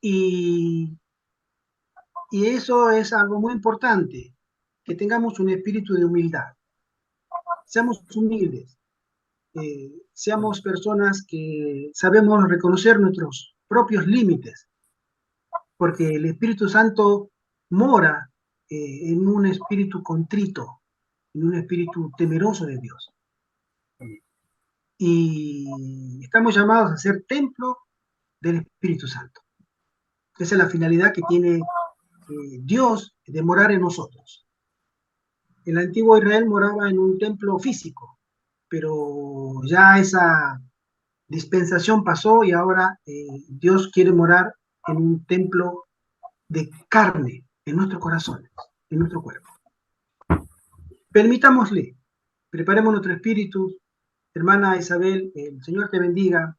Y, y eso es algo muy importante, que tengamos un espíritu de humildad. Seamos humildes, seamos personas que sabemos reconocer nuestros propios límites, porque el Espíritu Santo mora en un espíritu contrito, en un espíritu temeroso de Dios. Y estamos llamados a ser templo del Espíritu Santo. Esa es la finalidad que tiene Dios de morar en nosotros. El antiguo Israel moraba en un templo físico, pero ya esa dispensación pasó y ahora Dios quiere morar en un templo de carne, en nuestro corazón, en nuestro cuerpo. Permitámosle, preparemos nuestro espíritu. Hermana Isabel, el Señor te bendiga.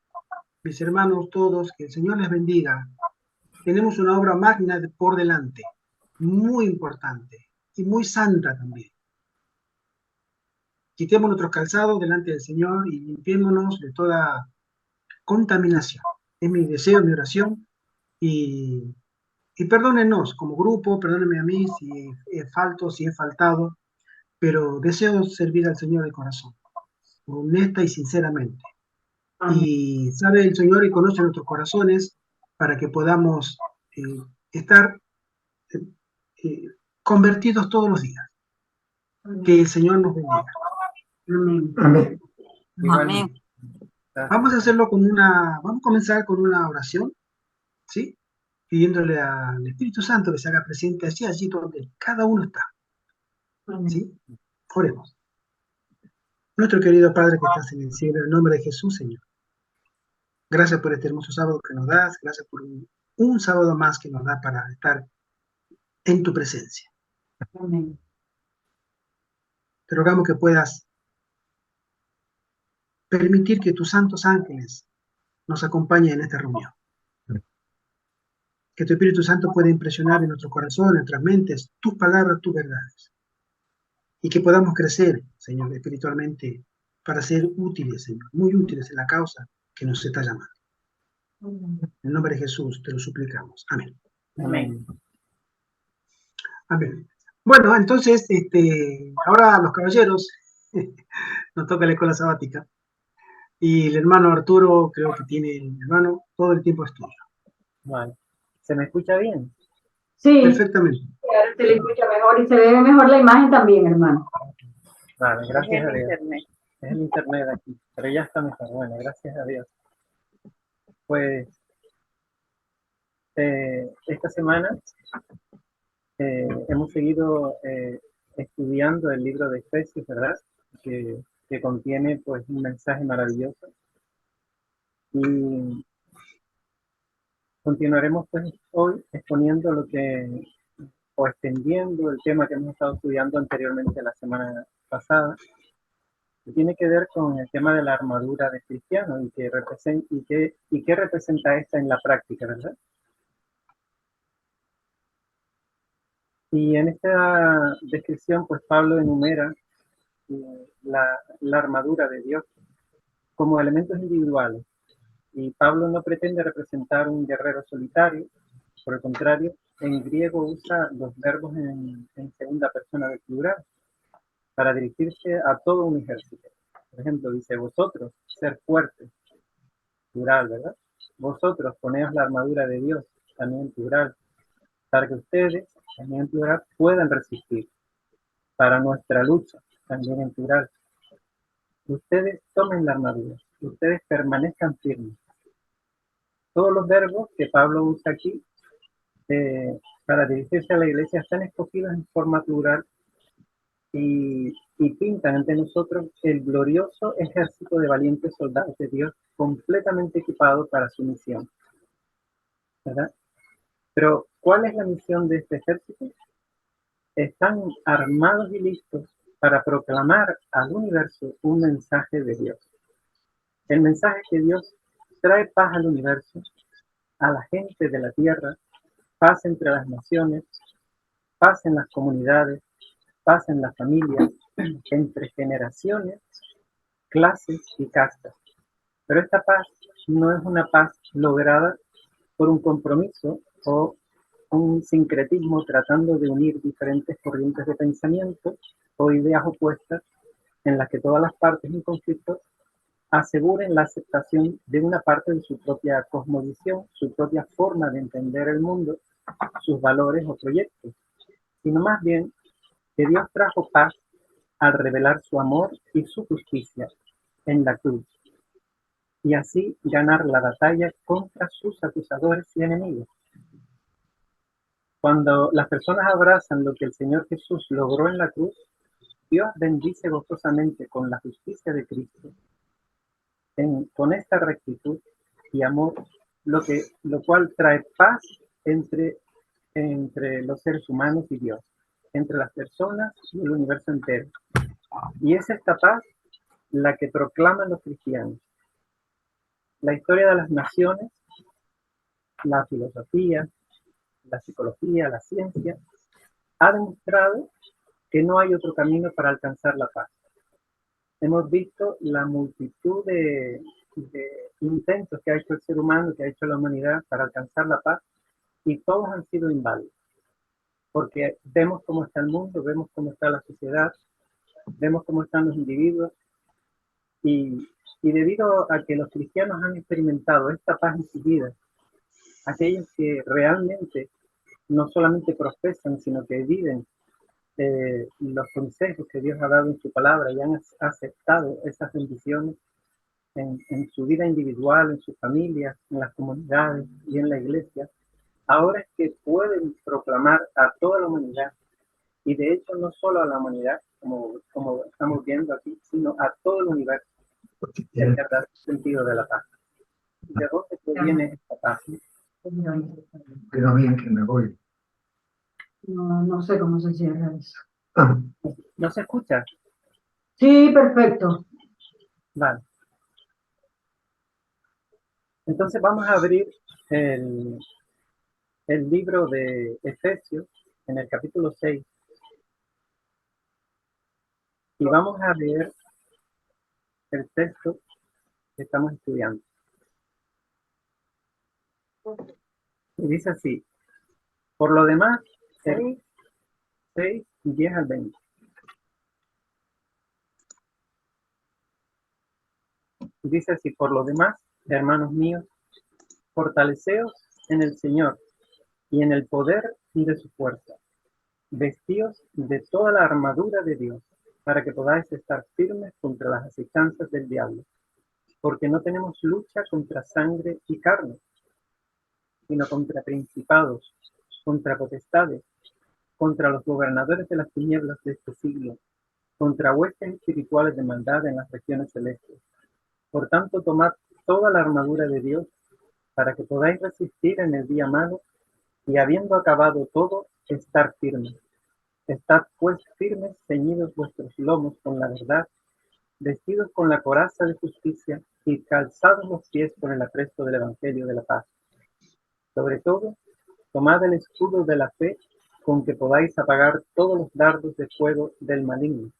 Mis hermanos todos, que el Señor les bendiga. Tenemos una obra magna por delante, muy importante y muy santa también. Quitemos nuestros calzados delante del Señor y limpiémonos de toda contaminación. Es mi deseo, mi oración. Y, y perdónenos como grupo, perdónenme a mí si falto, si he faltado, pero deseo servir al Señor de corazón, honesta y sinceramente. Amén. Y sabe el Señor y conoce nuestros corazones para que podamos estar eh, eh, convertidos todos los días. Que el Señor nos bendiga. Amén. Amén. Amén. Vamos a hacerlo vamos a comenzar con una oración, ¿sí? Pidiéndole al Espíritu Santo que se haga presente allí donde cada uno está, ¿sí? Oremos. Nuestro querido Padre que estás en el cielo, en el nombre de Jesús, Señor. Gracias por este hermoso sábado que nos das, gracias por un sábado más que nos da para estar en tu presencia. Amén. Te rogamos que puedas permitir que tus santos ángeles nos acompañen en esta reunión. Que tu Espíritu Santo pueda impresionar en nuestro corazón, en nuestras mentes, tus palabras, tus verdades. Y que podamos crecer, Señor, espiritualmente para ser útiles, Señor, muy útiles en la causa que nos está llamando. En el nombre de Jesús te lo suplicamos. Amén. Amén. Amén. Bueno, entonces, ahora los caballeros, nos toca la escuela sabática. Y el hermano Arturo, creo que tiene, hermano, todo el tiempo es tuyo. Vale. ¿Se me escucha bien? Sí, Perfectamente. ahora se le escucha mejor y se ve mejor la imagen también, hermano. Vale, gracias a Dios. Internet. Es el internet aquí, pero ya está mejor. Bueno, gracias a Dios. Pues esta semana hemos seguido estudiando el libro de Efesios, ¿verdad? Que contiene pues un mensaje maravilloso. Y continuaremos pues hoy exponiendo o extendiendo el tema que hemos estado estudiando anteriormente la semana pasada, que tiene que ver con el tema de la armadura de cristiano y qué representa esta en la práctica, ¿verdad? Y en esta descripción, pues Pablo enumera la armadura de Dios como elementos individuales. Y Pablo no pretende representar un guerrero solitario, por el contrario, en griego usa los verbos en segunda persona del plural para dirigirse a todo un ejército. Por ejemplo, dice, vosotros, ser fuertes, plural, ¿verdad? Vosotros, poneos la armadura de Dios, también plural, para que ustedes, también en plural, puedan resistir. Para nuestra lucha, también en plural. Ustedes tomen la armadura, ustedes permanezcan firmes. Todos los verbos que Pablo usa aquí para dirigirse a la iglesia están escogidos en forma plural y pintan ante nosotros el glorioso ejército de valientes soldados de Dios completamente equipado para su misión, ¿verdad? Pero, ¿cuál es la misión de este ejército? Están armados y listos para proclamar al universo un mensaje de Dios. El mensaje que Dios trae paz al universo, a la gente de la tierra, paz entre las naciones, paz en las comunidades, paz en las familias, entre generaciones, clases y castas. Pero esta paz no es una paz lograda por un compromiso o un sincretismo tratando de unir diferentes corrientes de pensamiento o ideas opuestas en las que todas las partes en conflicto aseguren la aceptación de una parte de su propia cosmovisión, su propia forma de entender el mundo, sus valores o proyectos, sino más bien que Dios trajo paz al revelar su amor y su justicia en la cruz, y así ganar la batalla contra sus acusadores y enemigos. Cuando las personas abrazan lo que el Señor Jesús logró en la cruz, Dios bendice gozosamente con la justicia de Cristo, con esta rectitud y amor, lo cual trae paz entre los seres humanos y Dios, entre las personas y el universo entero. Y es esta paz la que proclaman los cristianos. La historia de las naciones, la filosofía, la psicología, la ciencia, ha demostrado que no hay otro camino para alcanzar la paz. Hemos visto la multitud de intentos que ha hecho el ser humano, que ha hecho la humanidad para alcanzar la paz, y todos han sido inválidos. Porque vemos cómo está el mundo, vemos cómo está la sociedad, vemos cómo están los individuos, y debido a que los cristianos han experimentado esta paz en su vida, aquellos que realmente no solamente profesan, sino que viven los consejos que Dios ha dado en su palabra y han aceptado esas bendiciones en su vida individual, en su familia, en las comunidades y en la iglesia, ahora es que pueden proclamar a toda la humanidad, y de hecho no solo a la humanidad, como estamos viendo aquí, sino a todo el universo, el verdadero sentido de la paz. ¿De dónde proviene esta paz? Pero bien que me voy. No sé cómo se cierra eso. ¿No se escucha? Sí, perfecto. Vale. Entonces vamos a abrir el libro de Efesios en el capítulo 6 y vamos a leer el texto que estamos estudiando. Y dice así: por lo demás, 6, 10 al 20. Y dice así: por lo demás, hermanos míos, fortaleceos en el Señor y en el poder de su fuerza. Vestíos de toda la armadura de Dios, para que podáis estar firmes contra las acechanzas del diablo. Porque no tenemos lucha contra sangre y carne, sino contra principados, contra potestades, contra los gobernadores de las tinieblas de este siglo, contra huestes espirituales de maldad en las regiones celestes. Por tanto, tomad toda la armadura de Dios, para que podáis resistir en el día malo, y habiendo acabado todo, estar firmes. Estad pues firmes, ceñidos vuestros lomos con la verdad, vestidos con la coraza de justicia y calzados los pies con el apresto del evangelio de la paz. Sobre todo, tomad el escudo de la fe, con que podáis apagar todos los dardos de fuego del maligno.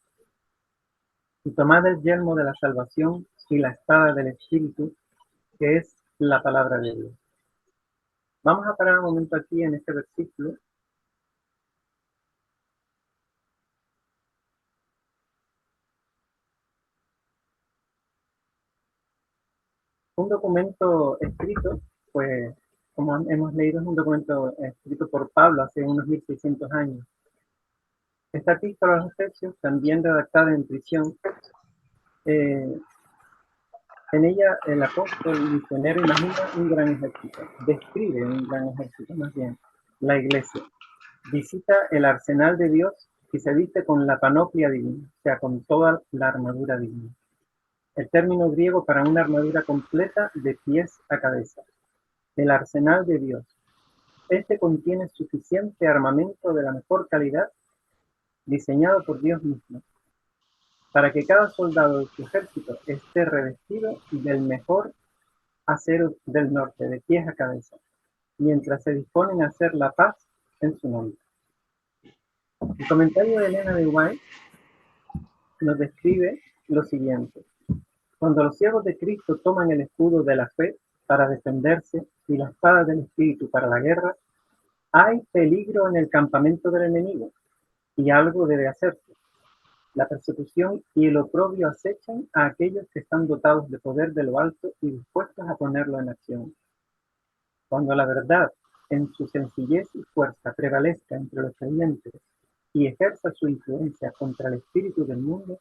Y tomad el yelmo de la salvación y la espada del Espíritu, que es la palabra de Dios. Vamos a parar un momento aquí en este versículo. Un documento escrito, pues, como hemos leído, es un documento escrito por Pablo hace unos 1600 años. Esta epístola a los Efesios, también redactada en prisión, en ella el apóstol misionero imagina un gran ejército, describe un gran ejército más bien, la iglesia. Visita el arsenal de Dios y se viste con la panoplia divina, o sea, con toda la armadura divina. El término griego para una armadura completa de pies a cabeza. El arsenal de Dios. Este contiene suficiente armamento de la mejor calidad, diseñado por Dios mismo, para que cada soldado de su ejército esté revestido del mejor acero del norte, de pies a cabeza, mientras se disponen a hacer la paz en su nombre. El comentario de Elena de White nos describe lo siguiente: cuando los siervos de Cristo toman el escudo de la fe para defenderse y la espada del Espíritu para la guerra, hay peligro en el campamento del enemigo, y algo debe hacerse. La persecución y el oprobio acechan a aquellos que están dotados de poder de lo alto y dispuestos a ponerlo en acción. Cuando la verdad, en su sencillez y fuerza, prevalezca entre los creyentes y ejerza su influencia contra el espíritu del mundo,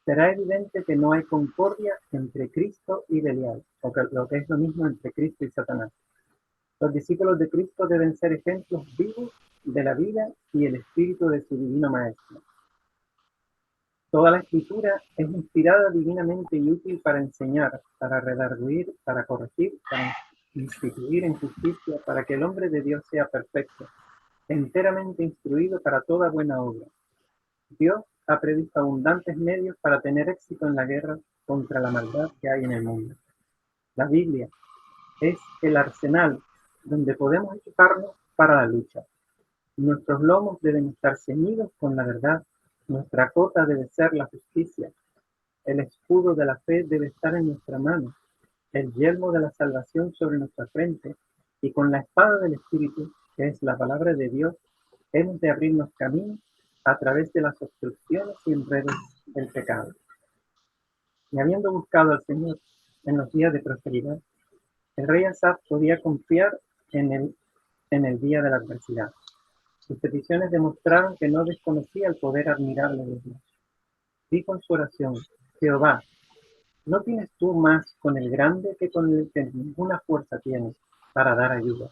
será evidente que no hay concordia entre Cristo y Belial, o lo que es lo mismo entre Cristo y Satanás. Los discípulos de Cristo deben ser ejemplos vivos de la vida y el espíritu de su divino Maestro. Toda la Escritura es inspirada divinamente y útil para enseñar, para redarguir, para corregir, para instituir en justicia, para que el hombre de Dios sea perfecto, enteramente instruido para toda buena obra. Dios ha previsto abundantes medios para tener éxito en la guerra contra la maldad que hay en el mundo. La Biblia es el arsenal donde podemos equiparnos para la lucha. Nuestros lomos deben estar ceñidos con la verdad, nuestra cota debe ser la justicia, el escudo de la fe debe estar en nuestra mano, el yelmo de la salvación sobre nuestra frente, y con la espada del Espíritu, que es la palabra de Dios, hemos de abrirnos camino a través de las obstrucciones y enredos del pecado. Y habiendo buscado al Señor en los días de prosperidad, el rey Asaf podía confiar en el día de la adversidad. Sus peticiones demostraron que no desconocía el poder admirable de Dios. Dijo en su oración: Jehová, ¿no tienes tú más con el grande que con el que ninguna fuerza tienes para dar ayuda?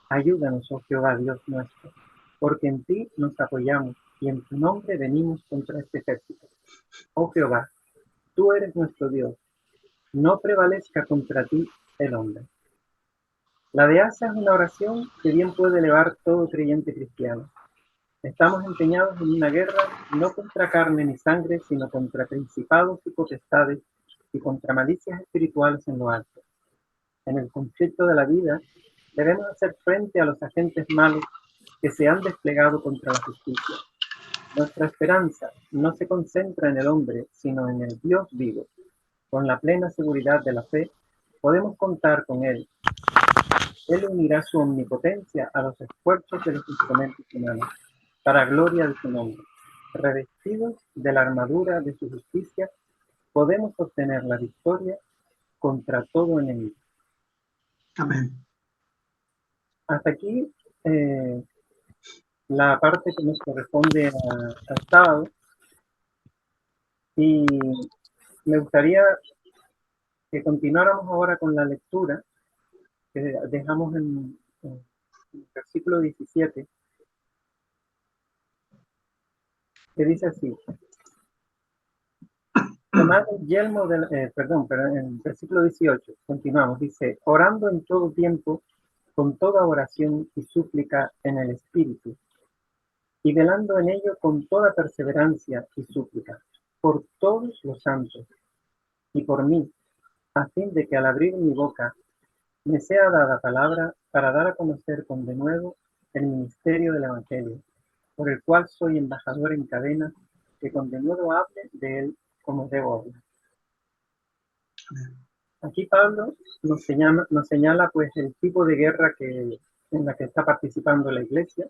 Ayúdanos, oh Jehová, Dios nuestro, porque en ti nos apoyamos y en tu nombre venimos contra este ejército. Oh Jehová, tú eres nuestro Dios, no prevalezca contra ti el hombre. La de Asa es una oración que bien puede elevar todo creyente cristiano. Estamos empeñados en una guerra no contra carne ni sangre, sino contra principados y potestades y contra malicias espirituales en lo alto. En el conflicto de la vida debemos hacer frente a los agentes malos que se han desplegado contra la justicia. Nuestra esperanza no se concentra en el hombre, sino en el Dios vivo. Con la plena seguridad de la fe, podemos contar con Él. Él unirá su omnipotencia a los esfuerzos de los instrumentos humanos, para gloria de su nombre. Revestidos de la armadura de su justicia, podemos obtener la victoria contra todo enemigo. Amén. Hasta aquí la parte que nos corresponde al sábado, y me gustaría que continuáramos ahora con la lectura que dejamos en el versículo 17, que dice así: tomad el yelmo del, pero en el versículo 18, continuamos, dice: orando en todo tiempo, con toda oración y súplica en el Espíritu, y velando en ello con toda perseverancia y súplica, por todos los santos, y por mí, a fin de que al abrir mi boca me sea dada palabra para dar a conocer con denuedo el ministerio del Evangelio, por el cual soy embajador en cadena, que con denuedo hable de él como debo hablar. Aquí Pablo nos señala pues el tipo de guerra en la que está participando la iglesia.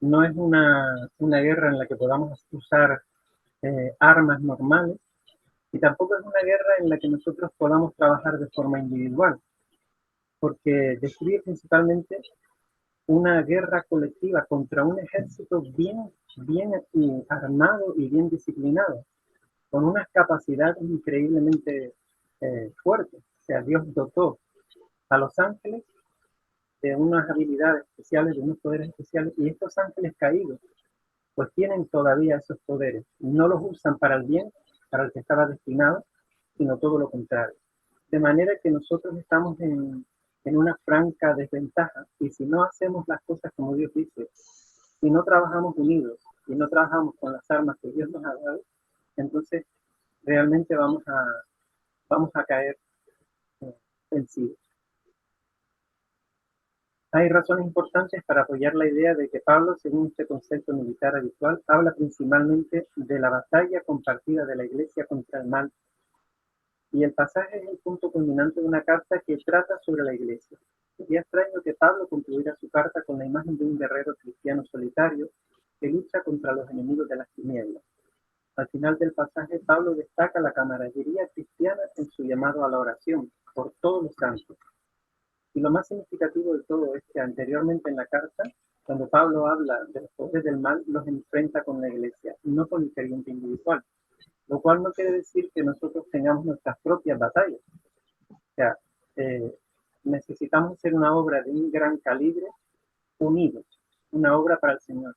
No es una guerra en la que podamos usar armas normales, y tampoco es una guerra en la que nosotros podamos trabajar de forma individual, porque describe principalmente una guerra colectiva contra un ejército bien armado y bien disciplinado, con unas capacidades increíblemente fuertes. O sea, Dios dotó a los ángeles de unas habilidades especiales, de unos poderes especiales, y estos ángeles caídos pues tienen todavía esos poderes. No los usan para el bien, para el que estaba destinado, sino todo lo contrario. De manera que nosotros estamos en una franca desventaja, y si no hacemos las cosas como Dios dice, si no trabajamos unidos y no trabajamos con las armas que Dios nos ha dado, entonces realmente vamos a caer vencidos. Hay razones importantes para apoyar la idea de que Pablo, según este concepto militar habitual, habla principalmente de la batalla compartida de la Iglesia contra el mal, y el pasaje es el punto culminante de una carta que trata sobre la Iglesia. Sería extraño que Pablo concluyera su carta con la imagen de un guerrero cristiano solitario que lucha contra los enemigos de las tinieblas. Al final del pasaje, Pablo destaca la camaradería cristiana en su llamado a la oración por todos los santos. Y lo más significativo de todo es que anteriormente en la carta, cuando Pablo habla de los poderes del mal, los enfrenta con la iglesia, no con el creyente individual, lo cual no quiere decir que nosotros tengamos nuestras propias batallas. O sea, necesitamos hacer una obra de un gran calibre unidos, una obra para el Señor.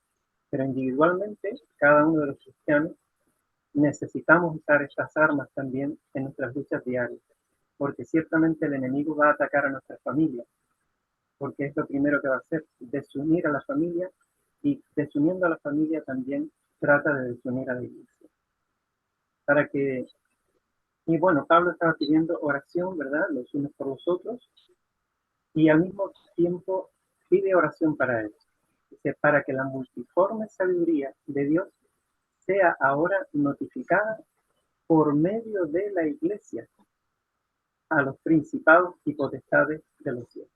Pero individualmente, cada uno de los cristianos necesitamos usar estas armas también en nuestras luchas diarias, porque ciertamente el enemigo va a atacar a nuestra familia, porque es lo primero que va a hacer, desunir a la familia, y desuniendo a la familia también trata de desunir a la iglesia. Para que, y bueno, Pablo estaba pidiendo oración, ¿verdad?, los unos por los otros, y al mismo tiempo pide oración para ellos. Dice, para que la multiforme sabiduría de Dios sea ahora notificada por medio de la iglesia a los principados y potestades de los cielos.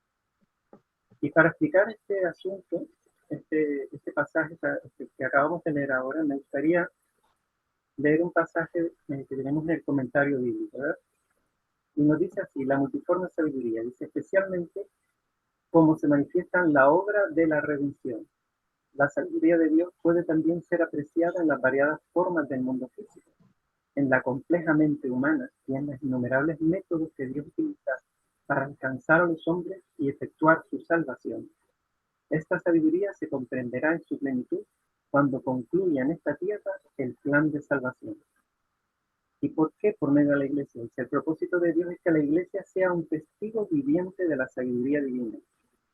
Y para explicar este asunto, este pasaje que acabamos de leer ahora, me gustaría leer un pasaje que tenemos en el comentario bíblico, ¿verdad? Y nos dice así, la multiforme sabiduría, dice especialmente cómo se manifiesta en la obra de la redención. La sabiduría de Dios puede también ser apreciada en las variadas formas del mundo físico, en la compleja mente humana y en los innumerables métodos que Dios utiliza para alcanzar a los hombres y efectuar su salvación. Esta sabiduría se comprenderá en su plenitud cuando concluya en esta tierra el plan de salvación. ¿Y por qué? Por medio de la iglesia. El propósito de Dios es que la iglesia sea un testigo viviente de la sabiduría divina,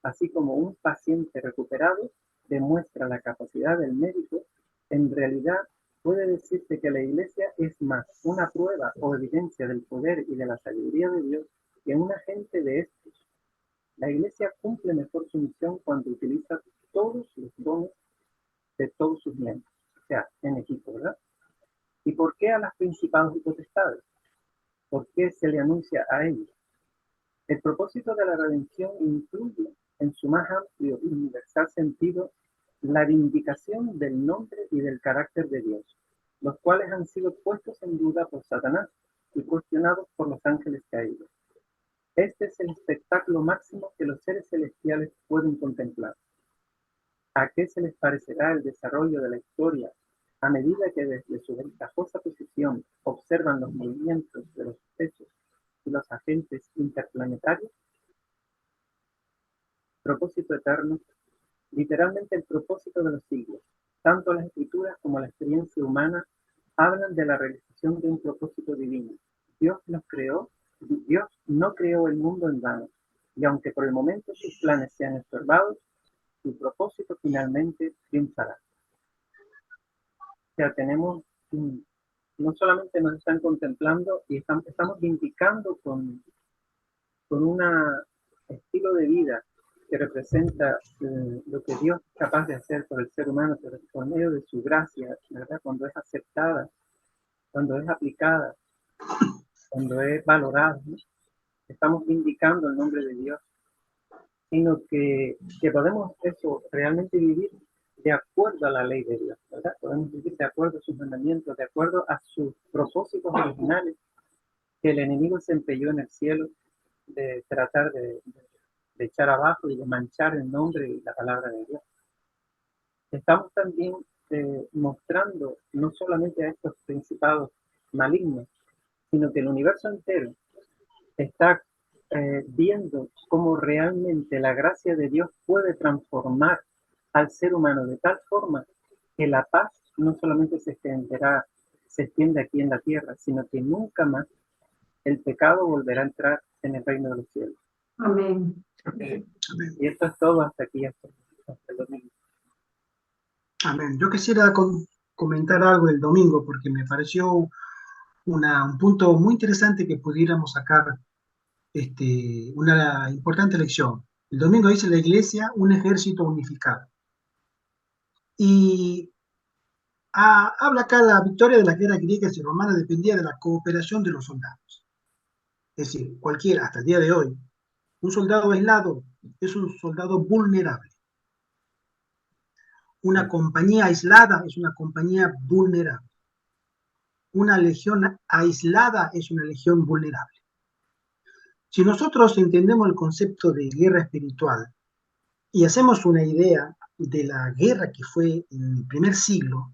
así como un paciente recuperado demuestra la capacidad del médico. En realidad, puede decirse que la iglesia es más una prueba o evidencia del poder y de la sabiduría de Dios que un agente de estos. La iglesia cumple mejor su misión cuando utiliza todos los dones de todos sus miembros, o sea, en equipo, ¿verdad? ¿Y por qué a las principados y potestades? ¿Por qué se le anuncia a ellos? El propósito de la redención incluye, en su más amplio y universal sentido, la vindicación del nombre y del carácter de Dios, los cuales han sido puestos en duda por Satanás y cuestionados por los ángeles caídos. Este es el espectáculo máximo que los seres celestiales pueden contemplar. ¿A qué se les parecerá el desarrollo de la historia a medida que desde su ventajosa posición observan los movimientos de los sucesos y los agentes interplanetarios? Propósito eterno, literalmente el propósito de los siglos. Tanto las escrituras como la experiencia humana hablan de la realización de un propósito divino. Dios no creó el mundo en vano, y aunque por el momento sus planes sean estorbados, su propósito finalmente triunfará. O sea, tenemos, no solamente nos están contemplando y estamos vindicando con un estilo de vida que representa lo que Dios es capaz de hacer por el ser humano por medio de su gracia, ¿verdad? Cuando es aceptada, cuando es aplicada, cuando es valorada, ¿no? Estamos vindicando el nombre de Dios, sino que podemos eso realmente vivir de acuerdo a la ley de Dios, ¿verdad? Podemos vivir de acuerdo a sus mandamientos, de acuerdo a sus propósitos originales que el enemigo se empeñó en el cielo de tratar de echar abajo y de manchar el nombre y la palabra de Dios. Estamos también mostrando no solamente a estos principados malignos, sino que el universo entero está viendo cómo realmente la gracia de Dios puede transformar al ser humano de tal forma que la paz no solamente se extiende aquí en la tierra, sino que nunca más el pecado volverá a entrar en el reino de los cielos. Amén. Y esto es todo hasta aquí, hasta el domingo. Amén. Yo quisiera comentar algo del domingo porque me pareció un punto muy interesante que pudiéramos sacar una importante lección. El domingo dice la iglesia, un ejército unificado. Y habla acá la victoria de las guerras griegas y romanas dependía de la cooperación de los soldados. Es decir, cualquiera, hasta el día de hoy, Un soldado aislado es un soldado vulnerable. Una compañía aislada es una compañía vulnerable. Una legión aislada es una legión vulnerable. Si nosotros entendemos el concepto de guerra espiritual y hacemos una idea de la guerra que fue en el primer siglo,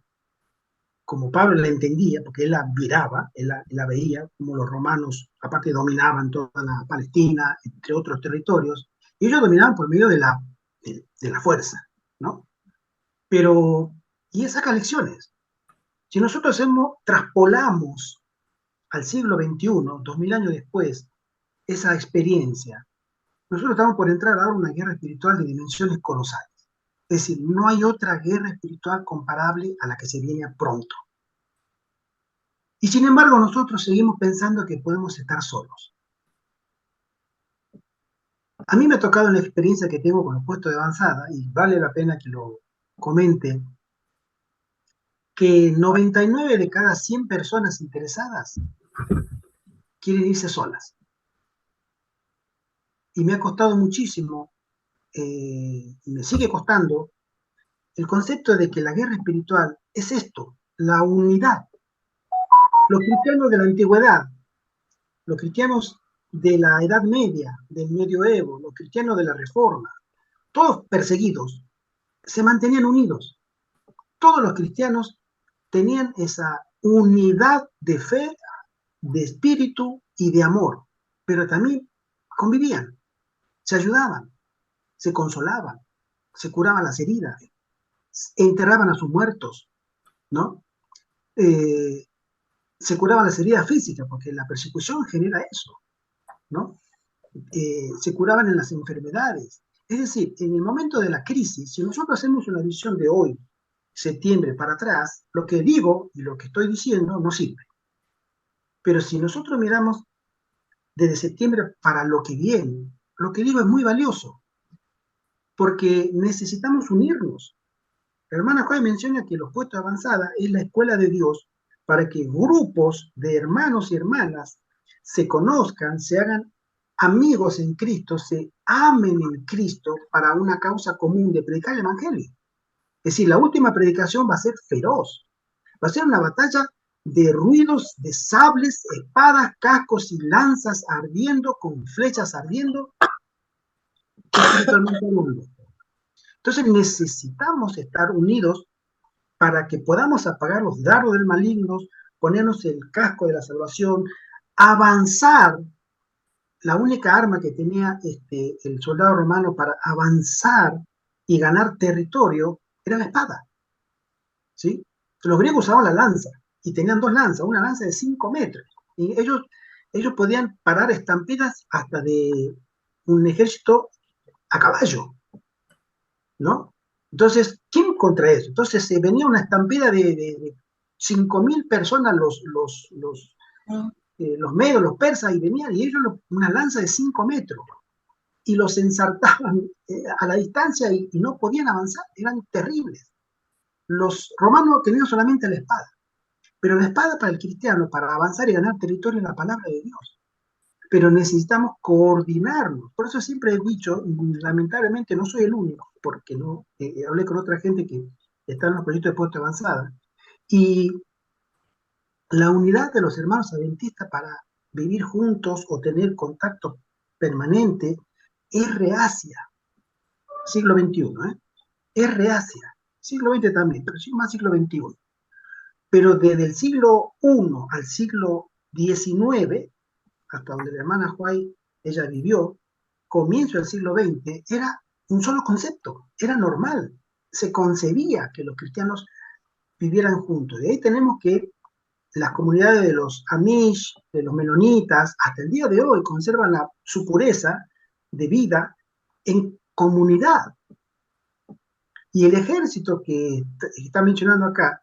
como Pablo la entendía, porque él la miraba, él la veía, como los romanos, aparte dominaban toda la Palestina, entre otros territorios, y ellos dominaban por medio de la fuerza, ¿no? Pero, y él saca lecciones. Si nosotros traspolamos al siglo XXI, 2000 años después, esa experiencia, nosotros estamos por entrar ahora en una guerra espiritual de dimensiones colosales. Es decir, no hay otra guerra espiritual comparable a la que se viene pronto. Y sin embargo, nosotros seguimos pensando que podemos estar solos. A mí me ha tocado una experiencia que tengo con los puestos de avanzada, y vale la pena que lo comente, que 99 de cada 100 personas interesadas quieren irse solas. Y me ha costado muchísimo, y me sigue costando, el concepto de que la guerra espiritual es esto, la unidad. Los cristianos de la antigüedad, los cristianos de la Edad Media, del Medioevo, los cristianos de la Reforma, todos perseguidos, se mantenían unidos. Todos los cristianos tenían esa unidad de fe, de espíritu y de amor, pero también convivían, se ayudaban, se consolaban, se curaban las heridas, enterraban a sus muertos, ¿no? Se curaban las heridas físicas, porque la persecución genera eso, ¿no? Se curaban en las enfermedades. Es decir, en el momento de la crisis, si nosotros hacemos una visión de hoy, septiembre para atrás, lo que digo y lo que estoy diciendo no sirve. Pero si nosotros miramos desde septiembre para lo que viene, lo que digo es muy valioso, porque necesitamos unirnos. La hermana Joy menciona que los puestos de avanzada es la escuela de Dios para que grupos de hermanos y hermanas se conozcan, se hagan amigos en Cristo, se amen en Cristo para una causa común de predicar el Evangelio. Es decir, la última predicación va a ser feroz, va a ser una batalla de ruidos, de sables, espadas, cascos y lanzas ardiendo, con flechas ardiendo, espiritualmente hablando. Entonces necesitamos estar unidos para que podamos apagar los dardos del maligno, ponernos el casco de la salvación, avanzar. La única arma que tenía el soldado romano para avanzar y ganar territorio era la espada, ¿sí? Los griegos usaban la lanza y tenían dos lanzas, una lanza de 5 metros. Y ellos podían parar estampidas hasta de un ejército a caballo, ¿no? Entonces, ¿quién contra eso? Entonces venía una estampida de 5.000 personas, los medos, los persas, y venían, y ellos una lanza de 5 metros, y los ensartaban a la distancia y no podían avanzar, eran terribles. Los romanos tenían solamente la espada, pero la espada para el cristiano, para avanzar y ganar territorio, es la palabra de Dios. Pero necesitamos coordinarnos. Por eso siempre he dicho, lamentablemente no soy el único, porque no hablé con otra gente que está en los proyectos de puesto avanzada, y la unidad de los hermanos adventistas para vivir juntos o tener contacto permanente es reacia. Siglo XXI, es reacia. Siglo XX también, pero sí más siglo XXI. Pero desde el siglo I al siglo XIX, hasta donde la hermana Juay, ella vivió, comienzo del siglo XX, era un solo concepto, era normal. Se concebía que los cristianos vivieran juntos. De ahí tenemos que las comunidades de los Amish, de los menonitas, hasta el día de hoy conservan su pureza de vida en comunidad. Y el ejército que está mencionando acá,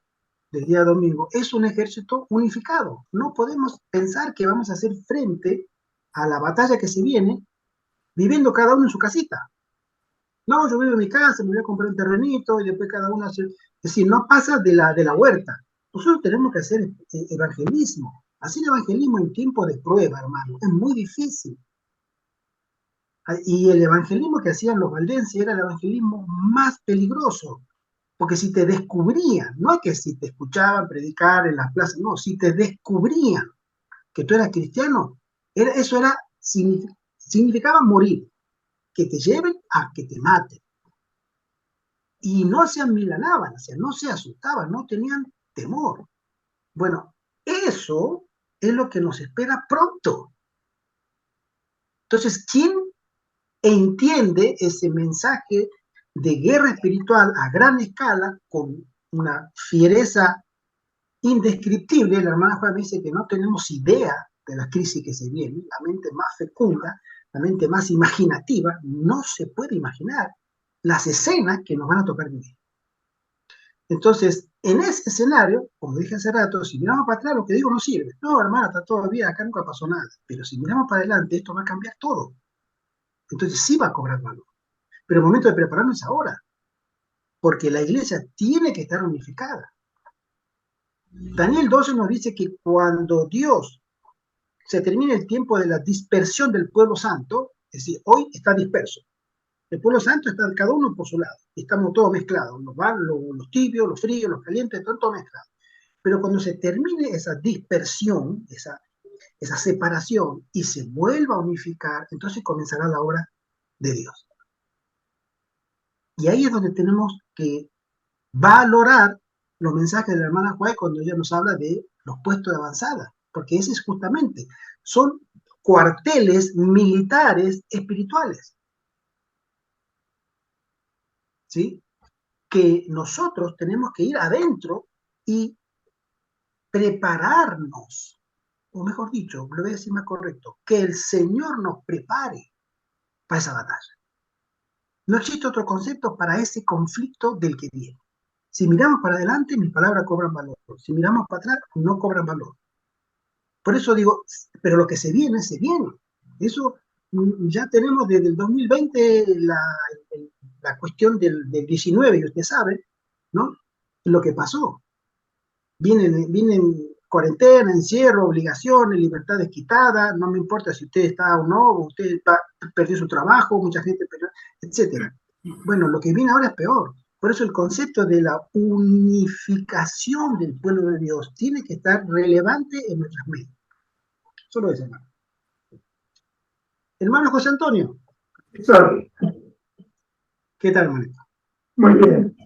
del día domingo, es un ejército unificado. No podemos pensar que vamos a hacer frente a la batalla que se viene viviendo cada uno en su casita. No, yo vivo en mi casa, me voy a comprar un terrenito y después cada uno hace... Es decir, no pasa de la huerta. Nosotros tenemos que hacer evangelismo. Hacer evangelismo en tiempo de prueba, hermano, es muy difícil. Y el evangelismo que hacían los valdenses era el evangelismo más peligroso, porque si te descubrían, no es que si te escuchaban predicar en las plazas, no, si te descubrían que tú eras cristiano, eso significaba morir, que te lleven a que te maten. Y no se amilanaban, o sea, no se asustaban, no tenían temor. Bueno, eso es lo que nos espera pronto. Entonces, ¿quién entiende ese mensaje de guerra espiritual a gran escala con una fiereza indescriptible? La hermana Juana dice que no tenemos idea de la crisis que se viene, la mente más fecunda, la mente más imaginativa, no se puede imaginar las escenas que nos van a tocar vivir. Entonces, en ese escenario, como dije hace rato, si miramos para atrás, lo que digo no sirve. No, hermana, está todo bien, acá nunca pasó nada. Pero si miramos para adelante, esto va a cambiar todo. Entonces sí va a cobrar valor. Pero el momento de prepararnos es ahora, porque la iglesia tiene que estar unificada. Daniel 12 nos dice que cuando Dios se termine el tiempo de la dispersión del pueblo santo, es decir, hoy está disperso. El pueblo santo está cada uno por su lado, estamos todos mezclados, los tibios, los fríos, los calientes, están todos mezclados. Pero cuando se termine esa dispersión, esa separación, y se vuelva a unificar, entonces comenzará la obra de Dios. Y ahí es donde tenemos que valorar los mensajes de la hermana Juárez cuando ella nos habla de los puestos de avanzada, porque ese es justamente, son cuarteles militares espirituales, ¿sí? Que nosotros tenemos que ir adentro y prepararnos, o mejor dicho, lo voy a decir más correcto, que el Señor nos prepare para esa batalla. No existe otro concepto para ese conflicto del que viene. Si miramos para adelante, mis palabras cobran valor. Si miramos para atrás, no cobran valor. Por eso digo, pero lo que se viene, se viene. Eso ya tenemos desde el 2020 la cuestión del 19, y usted sabe, ¿no? Lo que pasó. Vienen cuarentena, encierro, obligaciones, libertades quitadas, no me importa si usted está o no, o usted perdió su trabajo, mucha gente perdió, etc. Bueno, lo que viene ahora es peor. Por eso el concepto de la unificación del pueblo de Dios tiene que estar relevante en nuestras mentes. Solo eso, hermano. Hermano José Antonio. Sorry. ¿Qué tal, hermanito? Muy bien.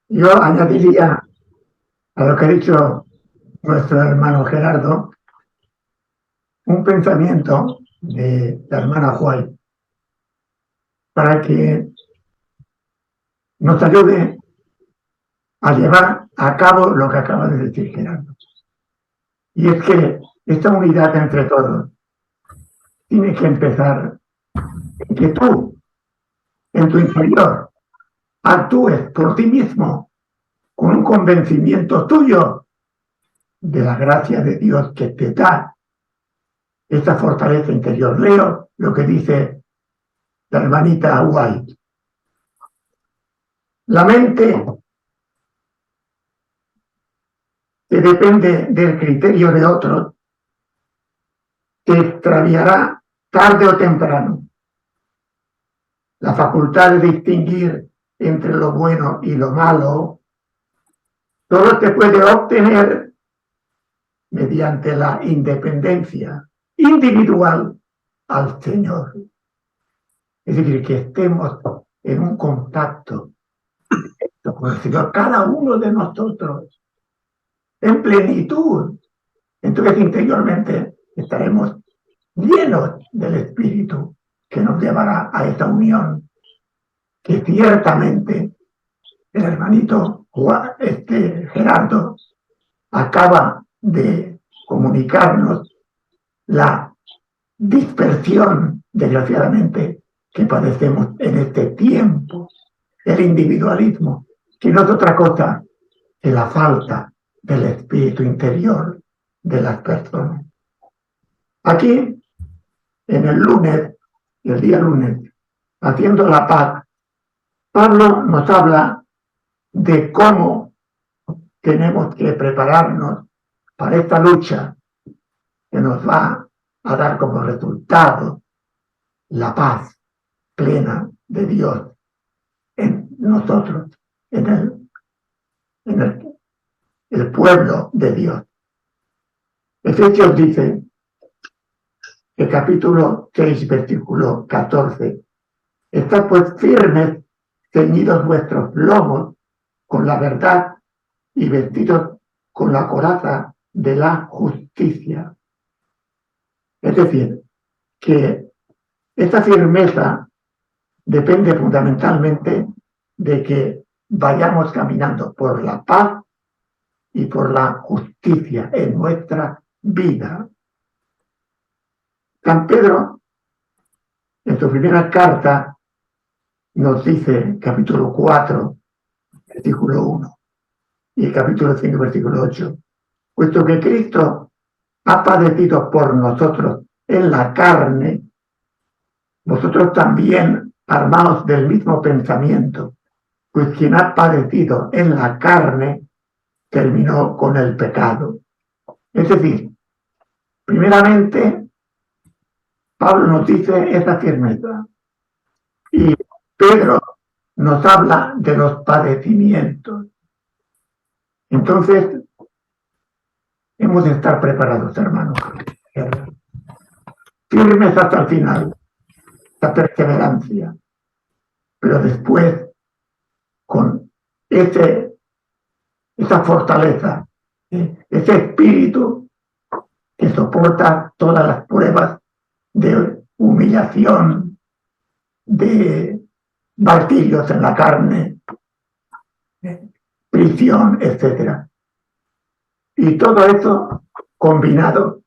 Yo añadiría a lo que ha dicho nuestro hermano Gerardo un pensamiento de la hermana Juárez para que nos ayude a llevar a cabo lo que acaba de decir Gerardo. Y es que esta unidad entre todos tiene que empezar en que tú, en tu interior, actúes por ti mismo con un convencimiento tuyo de la gracia de Dios que te da esta fortaleza interior. Leo lo que dice la hermanita White. La mente que depende del criterio de otros te extraviará tarde o temprano. La facultad de distinguir entre lo bueno y lo malo solo te puede obtener mediante la independencia individual al Señor. Es decir, que estemos en un contacto con el Señor, cada uno de nosotros, en plenitud. Entonces, interiormente estaremos llenos del Espíritu que nos llevará a esta unión, que ciertamente el hermanito Gerardo acaba de comunicarnos la dispersión, desgraciadamente, que padecemos en este tiempo, el individualismo, que no es otra cosa que la falta del espíritu interior de las personas. Aquí, en el día lunes, haciendo la paz, Pablo nos habla de cómo tenemos que prepararnos para esta lucha que nos va a dar como resultado la paz plena de Dios en nosotros, en el pueblo de Dios. Efesios dice, el capítulo 6, versículo 14, estad pues firmes, ceñidos vuestros lomos con la verdad y vestidos con la coraza de la justicia. Es decir, que esta firmeza depende fundamentalmente de que vayamos caminando por la paz y por la justicia en nuestra vida. San Pedro, en su primera carta, nos dice, capítulo 4, versículo 1, y capítulo 5, versículo 8, puesto que Cristo ha padecido por nosotros en la carne, vosotros también armaos del mismo pensamiento, pues quien ha padecido en la carne terminó con el pecado. Es decir, primeramente, Pablo nos dice esa firmeza y Pedro nos habla de los padecimientos. Entonces, hemos de estar preparados, hermanos. Firmes hasta el final, la perseverancia, pero después, con esa fortaleza, ese espíritu que soporta todas las pruebas de humillación, de martirios en la carne, prisión, etc. Y todo eso combinado,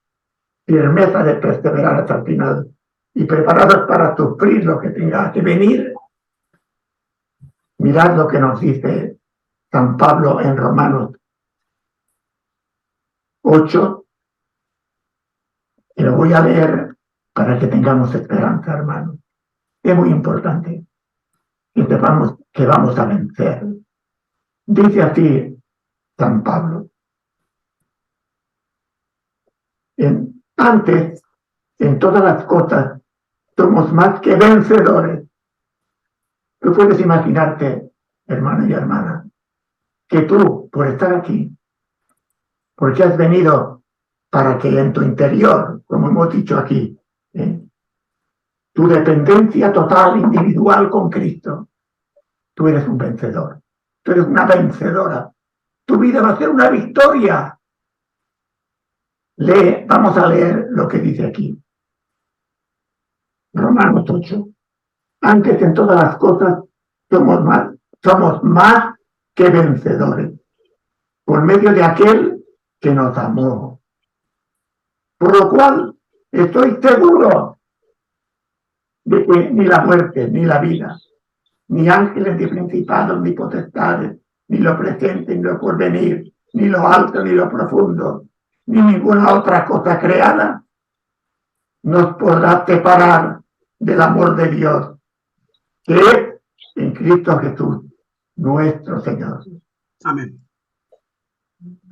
firmeza de perseverar hasta el final y preparados para sufrir lo que tenga que venir. Mirad lo que nos dice San Pablo en Romanos 8, y lo voy a leer para que tengamos esperanza, hermanos. Es muy importante que sepamos que vamos a vencer. Dice así San Pablo: antes, en todas las cosas, somos más que vencedores. Tú puedes imaginarte, hermano y hermana, que tú, por estar aquí, porque has venido para que en tu interior, como hemos dicho aquí, tu dependencia total, individual con Cristo, tú eres un vencedor, tú eres una vencedora, tu vida va a ser una victoria. Vamos a leer lo que dice aquí. Romanos 8. Antes, en todas las cosas, somos más que vencedores, por medio de aquel que nos amó. Por lo cual, estoy seguro de que ni la muerte, ni la vida, ni ángeles, ni principados, ni potestades, ni lo presente, ni lo porvenir, ni lo alto, ni lo profundo, ni ninguna otra cosa creada, nos podrá separar del amor de Dios, que es en Cristo Jesús, nuestro Señor. Amén.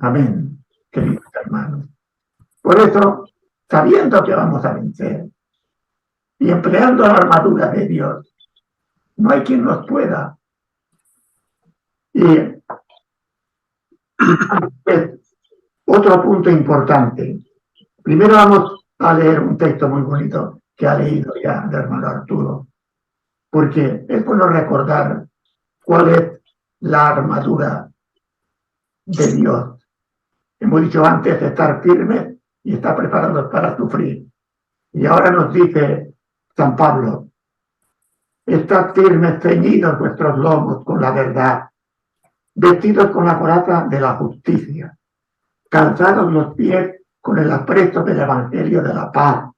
Amén, queridos hermanos. Por eso, sabiendo que vamos a vencer y empleando la armadura de Dios, no hay quien nos pueda. Y otro punto importante. Primero vamos a leer un texto muy bonito que ha leído ya el hermano Arturo, porque es bueno recordar cuál es la armadura de Dios. Hemos dicho antes de estar firmes y estar preparados para sufrir. Y ahora nos dice San Pablo: estad firmes, ceñidos vuestros lomos con la verdad, vestidos con la coraza de la justicia, calzados los pies con el apresto del Evangelio de la paz.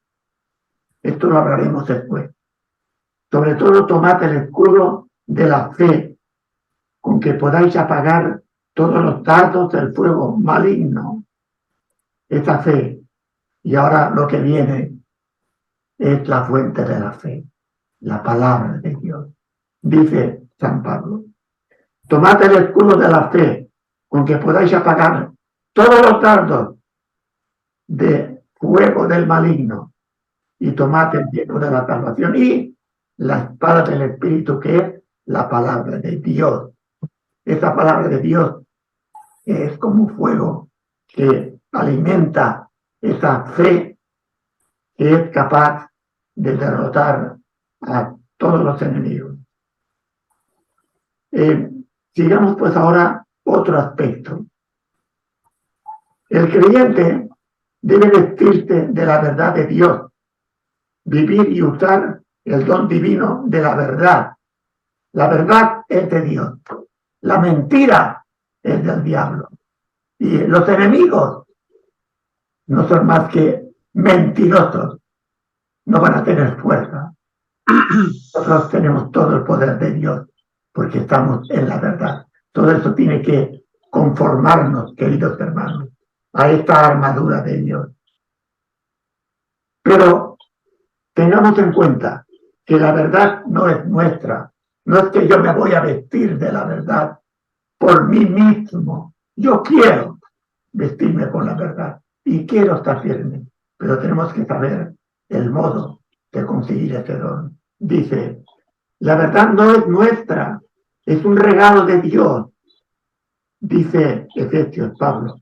Esto lo hablaremos después. Sobre todo, tomad el escudo de la fe, con que podáis apagar todos los dardos del fuego maligno. Esa fe. Y ahora lo que viene es la fuente de la fe, la palabra de Dios. Dice San Pablo: tomad el escudo de la fe, con que podáis apagar todos los dardos de fuego del maligno. y tomad el yelmo de la salvación y la espada del Espíritu, que es la palabra de Dios. Esa palabra de Dios es como fuego que alimenta esa fe que es capaz de derrotar a todos los enemigos. Sigamos pues ahora otro aspecto. El creyente debe vestirse de la verdad de Dios, vivir y usar el don divino de la verdad. La verdad es de Dios, la mentira es del diablo. Y los enemigos no son más que mentirosos, no van a tener fuerza. Nosotros tenemos todo el poder de Dios porque estamos en la verdad. Todo eso tiene que conformarnos, queridos hermanos, a esta armadura de Dios. Pero tengamos en cuenta que la verdad no es nuestra. No es que yo me voy a vestir de la verdad por mí mismo. Yo quiero vestirme con la verdad y quiero estar firme. Pero tenemos que saber el modo de conseguir ese don. Dice, la verdad no es nuestra, es un regalo de Dios. Dice Efesios Pablo,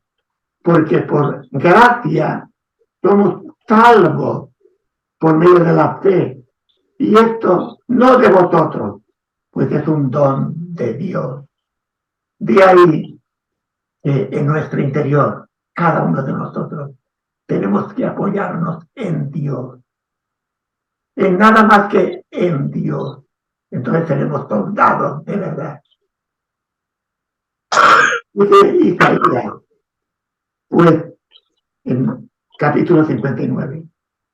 porque por gracia somos salvos por medio de la fe. Y esto no de vosotros, pues es un don de Dios. De ahí que en nuestro interior, cada uno de nosotros, tenemos que apoyarnos en Dios. En nada más que en Dios. Entonces seremos soldados de verdad. Dice Isaías, pues, en capítulo 59,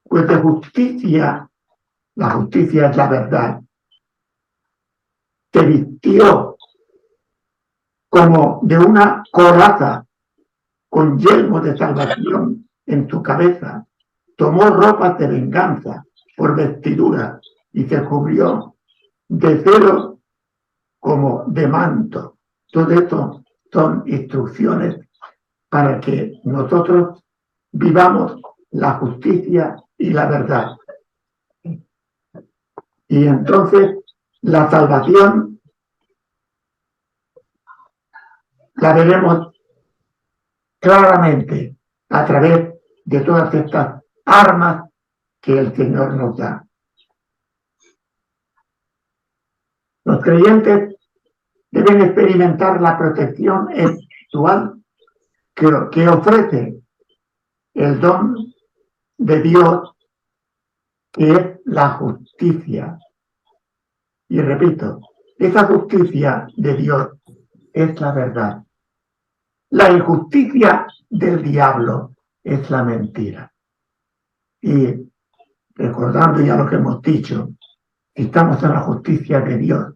pues de justicia, la justicia es la verdad, te vistió como de una coraza con yelmo de salvación en tu cabeza, tomó ropas de venganza por vestidura y se cubrió de celo como de manto. Todo esto son instrucciones para que nosotros vivamos la justicia y la verdad. Y entonces la salvación la veremos claramente a través de todas estas armas que el Señor nos da. Los creyentes deben experimentar la protección espiritual que ofrece el don de Dios, que es la justicia. Y repito, esa justicia de Dios es la verdad. La injusticia del diablo es la mentira. Y recordando ya lo que hemos dicho, si estamos en la justicia de Dios,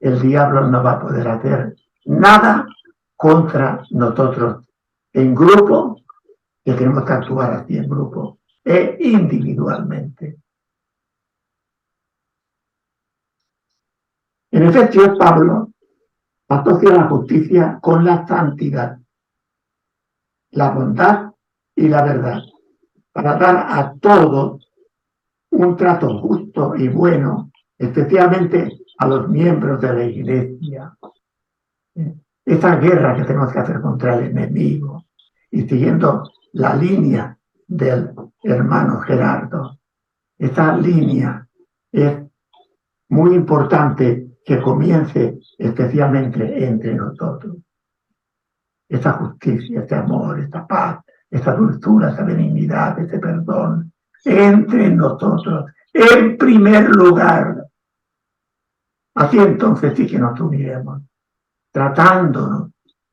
el diablo no va a poder hacer nada contra nosotros en grupo, que tenemos que actuar así en grupo, e individualmente. En Efesios, Pablo asocia la justicia con la santidad, la bondad y la verdad, para dar a todos un trato justo y bueno, especialmente a los miembros de la iglesia. Esa guerra que tenemos que hacer contra el enemigo, y siguiendo la línea del hermano Gerardo, esa línea es muy importante que comience especialmente entre nosotros. Esa justicia, ese amor, esa paz, esa dulzura, esa benignidad, ese perdón, entre nosotros, en primer lugar. Así entonces sí que nos uniremos, tratándonos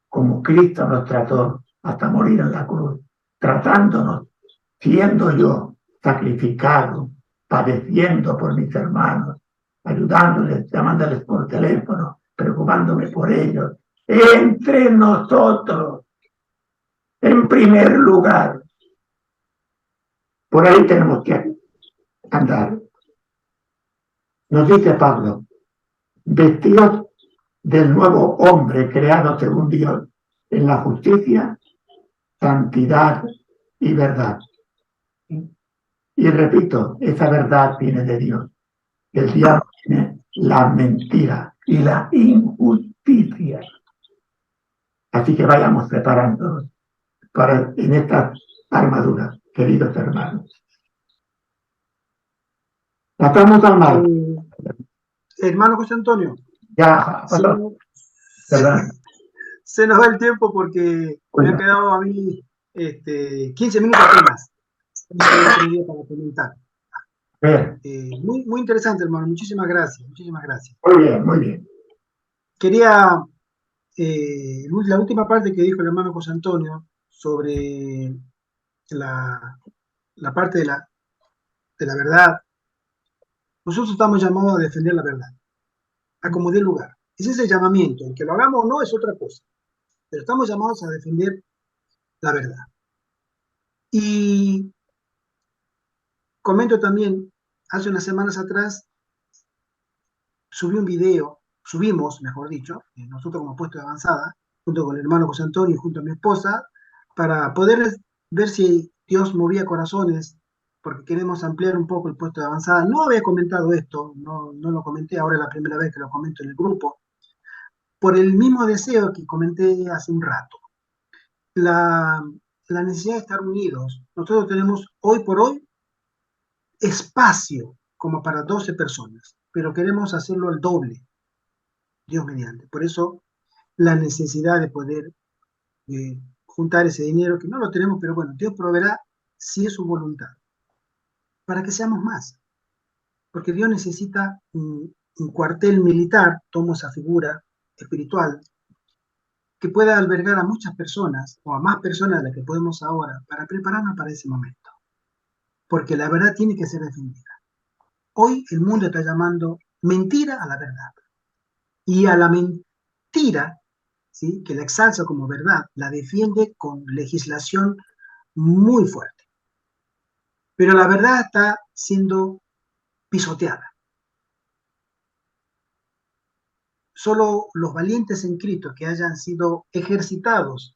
como Cristo nos trató hasta morir en la cruz, tratándonos, siendo yo sacrificado, padeciendo por mis hermanos, ayudándoles, llamándoles por teléfono, preocupándome por ellos, entre nosotros, en primer lugar. Por ahí tenemos que andar. Nos dice Pablo, vestidos del nuevo hombre creado según Dios en la justicia, santidad y verdad. Y repito, esa verdad viene de Dios. El diablo tiene la mentira y la injusticia. Así que vayamos preparándonos en esta armadura, queridos hermanos. Pasamos al mal. Hermano José Antonio, Ya, se, pasó. ¿Verdad? se nos va el tiempo porque me han quedado a mí 15 minutos apenas. No sé otro día para comentar. Muy, muy interesante, hermano. Muchísimas gracias. Muchísimas gracias. Muy bien, muy bien. Quería la última parte que dijo el hermano José Antonio sobre la parte de la verdad. Nosotros estamos llamados a defender la verdad, a como dé lugar. Ese es el llamamiento. El que lo hagamos o no es otra cosa. Pero estamos llamados a defender la verdad. Y comento también, hace unas semanas atrás, subimos, mejor dicho, nosotros como puesto de avanzada, junto con el hermano José Antonio y junto a mi esposa, para poder ver si Dios movía corazones, porque queremos ampliar un poco el puesto de avanzada. No había comentado esto, no lo comenté, ahora es la primera vez que lo comento en el grupo, por el mismo deseo que comenté hace un rato. La necesidad de estar unidos. Nosotros tenemos hoy por hoy espacio como para 12 personas, pero queremos hacerlo al doble, Dios mediante. Por eso la necesidad de poder juntar ese dinero, que no lo tenemos, pero bueno, Dios proveerá si es su voluntad, para que seamos más. Porque Dios necesita un cuartel militar, tomo esa figura espiritual, que pueda albergar a muchas personas, o a más personas de las que podemos ahora, para prepararnos para ese momento. Porque la verdad tiene que ser defendida. Hoy el mundo está llamando mentira a la verdad. Y a la mentira, ¿sí?, que la exalza como verdad, la defiende con legislación muy fuerte. Pero la verdad está siendo pisoteada. Solo los valientes en Cristo que hayan sido ejercitados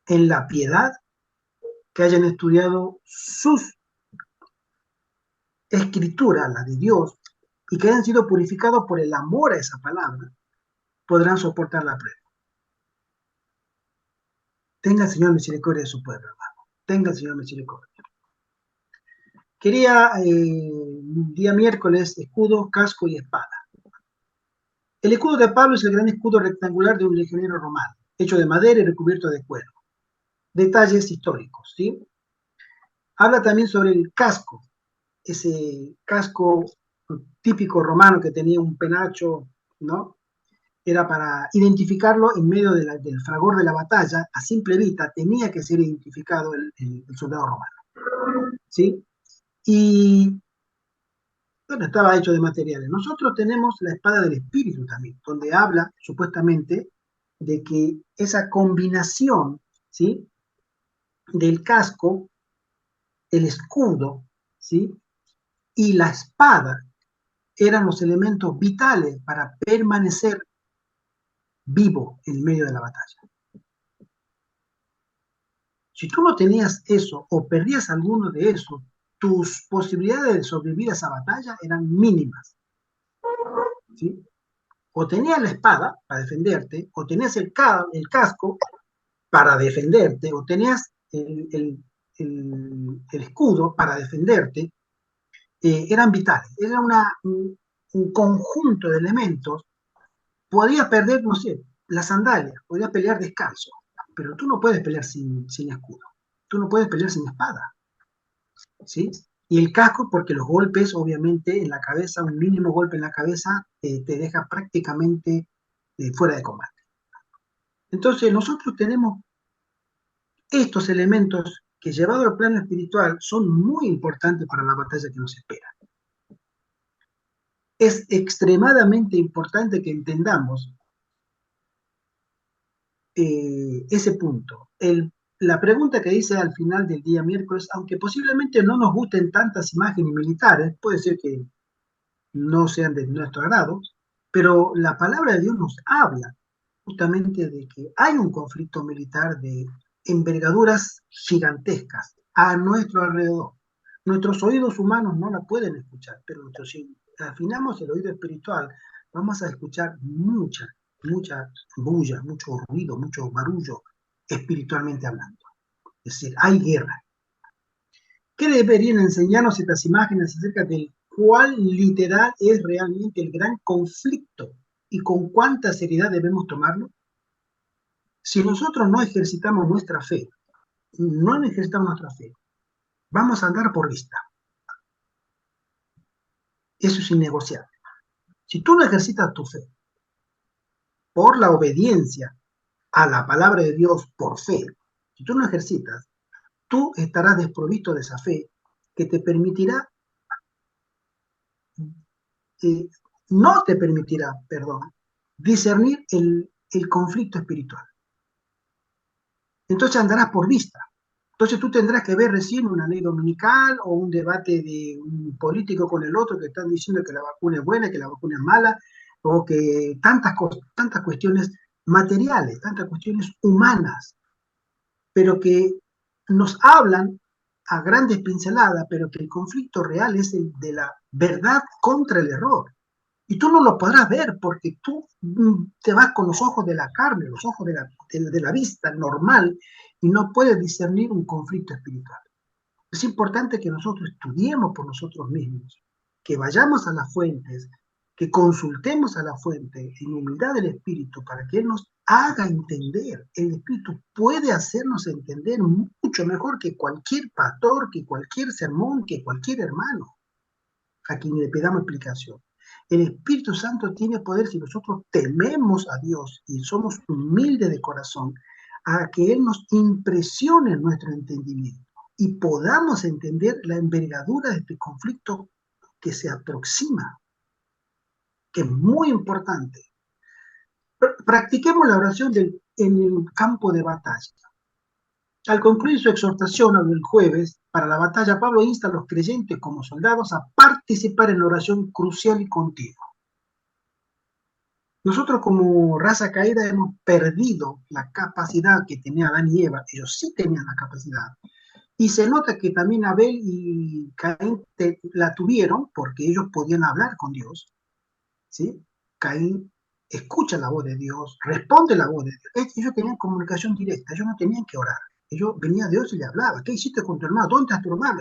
en la piedad, que hayan estudiado sus escrituras, la de Dios, y que hayan sido purificados por el amor a esa palabra, podrán soportar la prueba. Tenga el Señor misericordia de su pueblo, hermano. Tenga el Señor misericordia. Quería, día miércoles, escudo, casco y espada. El escudo de Pablo es el gran escudo rectangular de un legionero romano, hecho de madera y recubierto de cuero. Detalles históricos, ¿sí? Habla también sobre el casco, ese casco típico romano que tenía un penacho, ¿no? Era para identificarlo en medio del fragor de la batalla, a simple vista tenía que ser identificado el soldado romano, ¿sí? Y bueno, estaba hecho de materiales. Nosotros tenemos la espada del espíritu también, donde habla supuestamente de que esa combinación, ¿sí?, del casco, el escudo, ¿sí?, y la espada eran los elementos vitales para permanecer vivo en medio de la batalla. Si tú no tenías eso o perdías alguno de esos, tus posibilidades de sobrevivir a esa batalla eran mínimas, ¿sí? O tenías la espada para defenderte, o tenías el casco para defenderte, o tenías el escudo para defenderte, eran vitales. Era un conjunto de elementos. Podías perder, no sé, las sandalias, podías pelear descalzo, pero tú no puedes pelear sin escudo, tú no puedes pelear sin espada, ¿sí? Y el casco, porque los golpes, obviamente, en la cabeza, un mínimo golpe en la cabeza, te deja prácticamente fuera de combate. Entonces, nosotros tenemos estos elementos que, llevados al plano espiritual, son muy importantes para la batalla que nos espera. Es extremadamente importante que entendamos ese punto. La pregunta que dice al final del día miércoles, aunque posiblemente no nos gusten tantas imágenes militares, puede ser que no sean de nuestro agrado, pero la palabra de Dios nos habla justamente de que hay un conflicto militar de envergaduras gigantescas a nuestro alrededor. Nuestros oídos humanos no la pueden escuchar, pero si afinamos el oído espiritual, vamos a escuchar mucha bulla, mucho ruido, mucho barullo, espiritualmente hablando. Es decir, hay guerra. ¿Qué deberían enseñarnos estas imágenes acerca de cuál literal es realmente el gran conflicto y con cuánta seriedad debemos tomarlo? Si nosotros no ejercitamos nuestra fe, vamos a andar por vista. Eso es innegociable. Si tú no ejercitas tu fe por la obediencia a la palabra de Dios por fe, si tú no ejercitas, tú estarás desprovisto de esa fe que te permitirá, no te permitirá, perdón, discernir el conflicto espiritual. Entonces andarás por vista. Entonces tú tendrás que ver recién una ley dominical o un debate de un político con el otro que están diciendo que la vacuna es buena, que la vacuna es mala, o que tantas cuestiones materiales, tantas cuestiones humanas, pero que nos hablan a grandes pinceladas, pero que el conflicto real es el de la verdad contra el error. Y tú no lo podrás ver porque tú te vas con los ojos de la carne, los ojos de la vista normal, y no puedes discernir un conflicto espiritual. Es importante que nosotros estudiemos por nosotros mismos, que vayamos a las fuentes, que consultemos a la fuente en humildad del Espíritu para que Él nos haga entender. El Espíritu puede hacernos entender mucho mejor que cualquier pastor, que cualquier sermón, que cualquier hermano a quien le pedamos explicación. El Espíritu Santo tiene poder si nosotros tememos a Dios y somos humildes de corazón, a que Él nos impresione nuestro entendimiento y podamos entender la envergadura de este conflicto que se aproxima, que es muy importante. Practiquemos la oración en el campo de batalla. Al concluir su exhortación el jueves para la batalla, Pablo insta a los creyentes como soldados a participar en la oración crucial y continua. Nosotros como raza caída hemos perdido la capacidad que tenía Adán y Eva. Ellos sí tenían la capacidad. Y se nota que también Abel y Caín la tuvieron porque ellos podían hablar con Dios. ¿Sí? Caín escucha la voz de Dios, responde la voz de Dios. Ellos tenían comunicación directa, ellos no tenían que orar. Ellos venía a Dios y le hablaba. ¿Qué hiciste con tu hermano? ¿Dónde está tu hermano?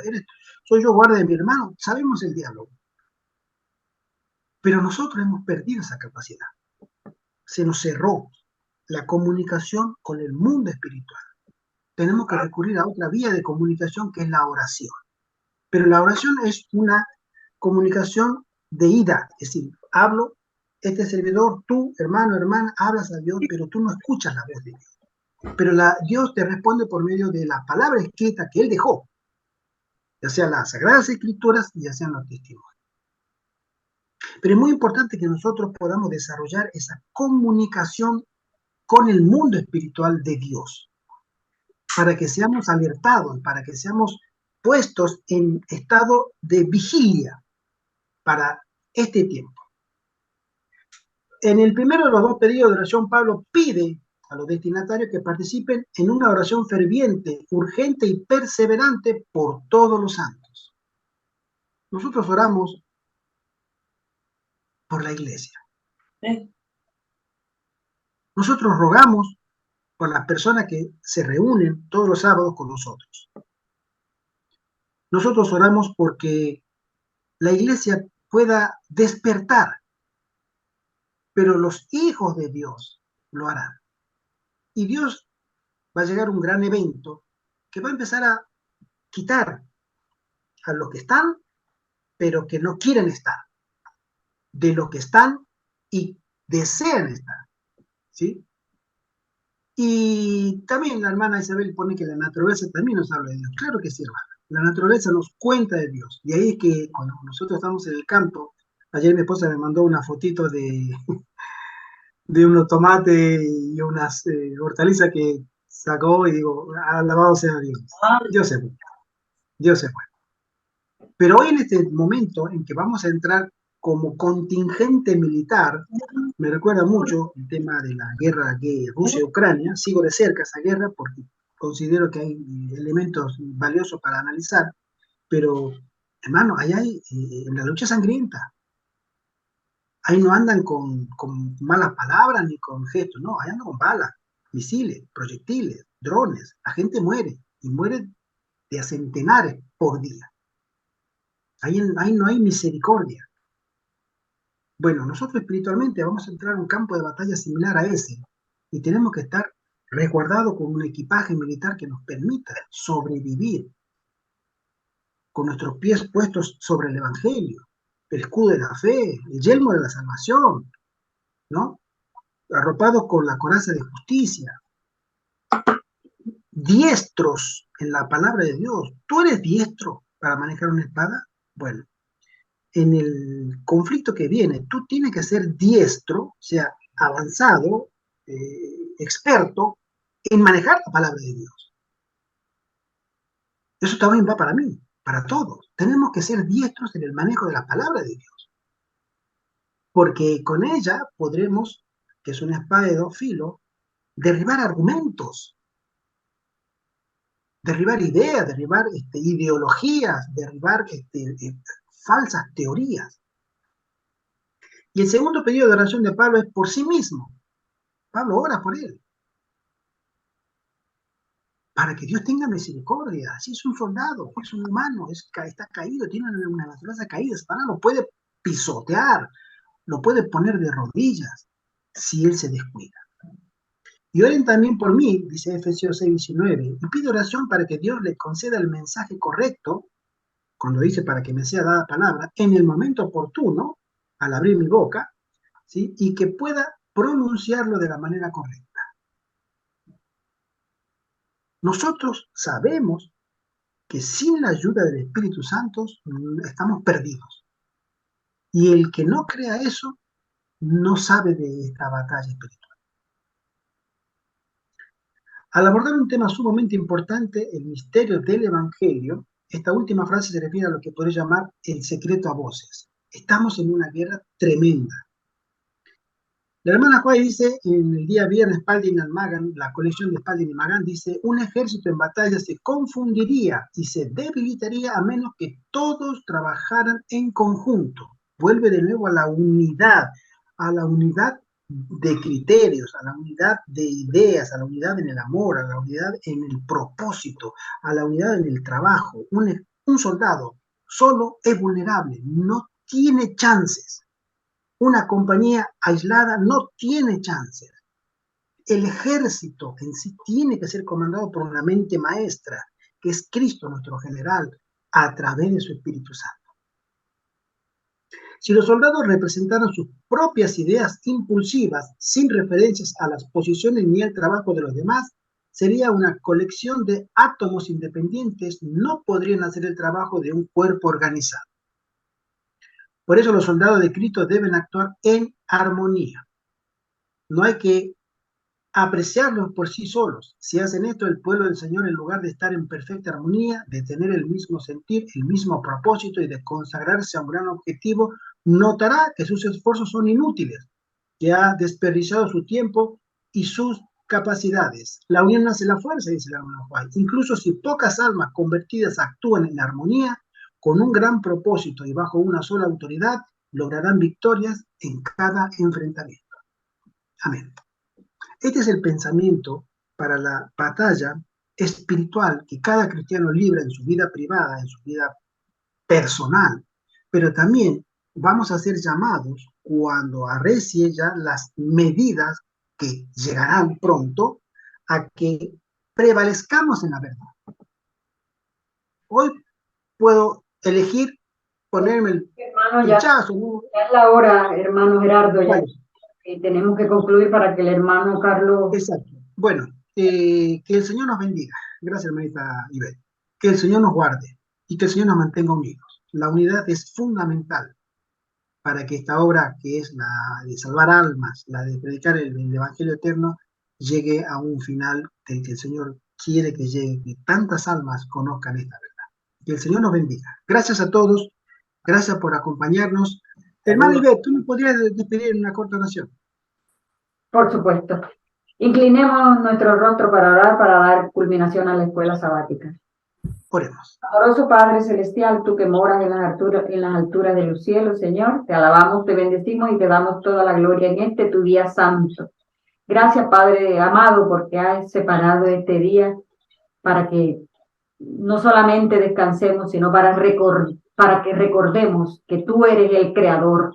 Soy yo guarda de mi hermano. Sabemos el diálogo. Pero nosotros hemos perdido esa capacidad. Se nos cerró la comunicación con el mundo espiritual. Tenemos que recurrir a otra vía de comunicación que es la oración. Pero la oración es una comunicación de ida, es decir, hablo, este servidor, tú, hermano, hermana, hablas a Dios, pero tú no escuchas la voz de Dios. Pero Dios te responde por medio de la palabra escrita que Él dejó, ya sean las Sagradas Escrituras, ya sean los testimonios. Pero es muy importante que nosotros podamos desarrollar esa comunicación con el mundo espiritual de Dios, para que seamos alertados, para que seamos puestos en estado de vigilia para este tiempo. En el primero de los dos pedidos de oración, Pablo pide a los destinatarios que participen en una oración ferviente, urgente y perseverante por todos los santos. Nosotros oramos por la iglesia. Nosotros rogamos por las personas que se reúnen todos los sábados con nosotros. Nosotros oramos porque la iglesia pueda despertar, pero los hijos de Dios lo harán. Y Dios va a llegar un gran evento que va a empezar a quitar a los que están, pero que no quieren estar, de los que están y desean estar, ¿sí? Y también la hermana Isabel pone que la naturaleza también nos habla de Dios. Claro que sí, hermana. La naturaleza nos cuenta de Dios. Y ahí es que cuando nosotros estamos en el campo, ayer mi esposa me mandó una fotito de unos tomates y unas hortalizas que sacó y digo, alabado sea Dios. Dios es bueno. Dios es bueno. Pero hoy en este momento en que vamos a entrar como contingente militar, me recuerda mucho el tema de la guerra de Rusia-Ucrania. Sigo de cerca esa guerra porque considero que hay elementos valiosos para analizar. Pero, hermano, ahí hay, en la lucha sangrienta, ahí no andan con malas palabras ni con gestos, no, ahí andan con balas, misiles, proyectiles, drones, la gente muere, y muere de a centenares por día. Ahí no hay misericordia. Bueno, nosotros espiritualmente vamos a entrar a un campo de batalla similar a ese, y tenemos que estar resguardados con un equipaje militar que nos permita sobrevivir, con nuestros pies puestos sobre el Evangelio, el escudo de la fe, el yelmo de la salvación, ¿no? Arropados con la coraza de justicia, diestros en la palabra de Dios. ¿Tú eres diestro para manejar una espada? Bueno, en el conflicto que viene, tú tienes que ser diestro, o sea, avanzado, experto en manejar la palabra de Dios. Eso también va para mí, para todos. Tenemos que ser diestros en el manejo de la palabra de Dios, porque con ella podremos, que es una espada de dos filos, derribar argumentos, derribar ideas, derribar ideologías, derribar falsas teorías. Y el segundo pedido de oración de Pablo es por sí mismo. Pablo ora por él, para que Dios tenga misericordia. Si es un soldado, es un humano, está caído, tiene una naturaleza caída, Satanás lo puede pisotear, lo puede poner de rodillas si él se descuida. Y oren también por mí, dice Efesios 6:19, y pido oración para que Dios le conceda el mensaje correcto, cuando dice para que me sea dada palabra, en el momento oportuno, al abrir mi boca, ¿sí? Y que pueda pronunciarlo de la manera correcta. Nosotros sabemos que sin la ayuda del Espíritu Santo estamos perdidos. Y el que no crea eso, no sabe de esta batalla espiritual. Al abordar un tema sumamente importante, el misterio del Evangelio, esta última frase se refiere a lo que podría llamar el secreto a voces. Estamos en una guerra tremenda. La hermana Juárez dice, en el día viernes, Spalding and Magan, la colección de Spalding y Magan, dice, un ejército en batalla se confundiría y se debilitaría a menos que todos trabajaran en conjunto. Vuelve de nuevo a la unidad de criterios, a la unidad de ideas, a la unidad en el amor, a la unidad en el propósito, a la unidad en el trabajo. Un soldado solo es vulnerable, no tiene chances. Una compañía aislada no tiene chances. El ejército en sí tiene que ser comandado por una mente maestra, que es Cristo nuestro general, a través de su Espíritu Santo. Si los soldados representaran sus propias ideas impulsivas, sin referencias a las posiciones ni al trabajo de los demás, sería una colección de átomos independientes, no podrían hacer el trabajo de un cuerpo organizado. Por eso los soldados de Cristo deben actuar en armonía. No hay que apreciarlos por sí solos. Si hacen esto, el pueblo del Señor, en lugar de estar en perfecta armonía, de tener el mismo sentir, el mismo propósito y de consagrarse a un gran objetivo, notará que sus esfuerzos son inútiles, que ha desperdiciado su tiempo y sus capacidades. La unión hace la fuerza, dice la hermana Juan. Incluso si pocas almas convertidas actúan en armonía, con un gran propósito y bajo una sola autoridad, lograrán victorias en cada enfrentamiento. Amén. Este es el pensamiento para la batalla espiritual que cada cristiano libra en su vida privada, en su vida personal, pero también vamos a ser llamados cuando arrecie ya las medidas que llegarán pronto a que prevalezcamos en la verdad. Hoy puedo elegir ponerme el pinchazo, ¿no? Ya es la hora, hermano Gerardo, ya tenemos que concluir para que el hermano Carlos... Exacto. Bueno, que el Señor nos bendiga. Gracias, hermanita Ivette. Que el Señor nos guarde y que el Señor nos mantenga unidos. La unidad es fundamental para que esta obra, que es la de salvar almas, la de predicar el Evangelio eterno, llegue a un final del que el Señor quiere que llegue, que tantas almas conozcan esta verdad. Que el Señor nos bendiga. Gracias a todos. Gracias por acompañarnos. Hermano Ivette, ¿tú me podrías despedir en una corta oración? Por supuesto. Inclinemos nuestro rostro para orar, para dar culminación a la escuela sabática. Oremos. Amoroso Padre Celestial, tú que moras en las alturas de los cielos, Señor, te alabamos, te bendecimos y te damos toda la gloria en este tu día santo. Gracias, Padre amado, porque has separado este día para que no solamente descansemos, sino para que recordemos que tú eres el Creador,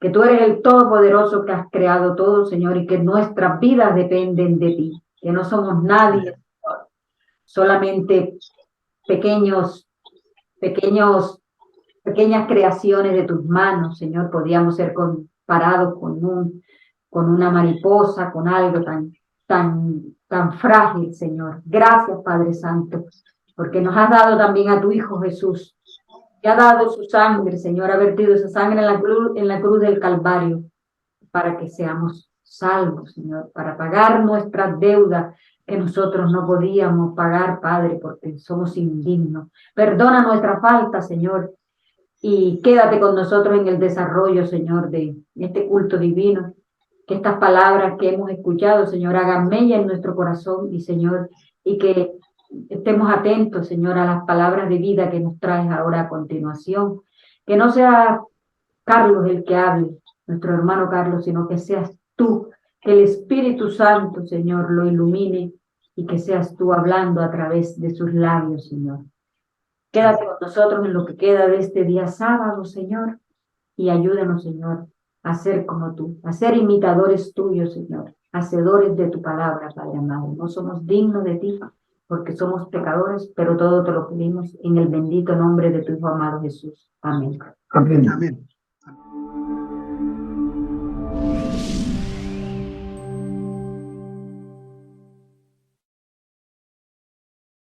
que tú eres el Todopoderoso que has creado todo, Señor, y que nuestras vidas dependen de ti, que no somos nadie, Señor, solamente pequeñas creaciones de tus manos, Señor. Podíamos ser comparados con una mariposa, con algo tan frágil, Señor. Gracias, Padre Santo, porque nos has dado también a tu Hijo Jesús, que ha dado su sangre, Señor, ha vertido esa sangre en la cruz del Calvario, para que seamos salvos, Señor, para pagar nuestras deudas que nosotros no podíamos pagar, Padre, porque somos indignos. Perdona nuestra falta, Señor, y quédate con nosotros en el desarrollo, Señor, de este culto divino. Que estas palabras que hemos escuchado, Señor, hagan mella en nuestro corazón y, Señor, y que estemos atentos, Señor, a las palabras de vida que nos traes ahora a continuación. Que no sea Carlos el que hable, nuestro hermano Carlos, sino que seas tú, que el Espíritu Santo, Señor, lo ilumine y que seas tú hablando a través de sus labios, Señor. Quédate con nosotros en lo que queda de este día sábado, Señor, y ayúdanos, Señor, a ser como tú, a ser imitadores tuyos, Señor, hacedores de tu palabra, Padre amado. No somos dignos de ti, porque somos pecadores, pero todo te lo pedimos en el bendito nombre de tu Hijo amado Jesús. Amén. Amén. Amén.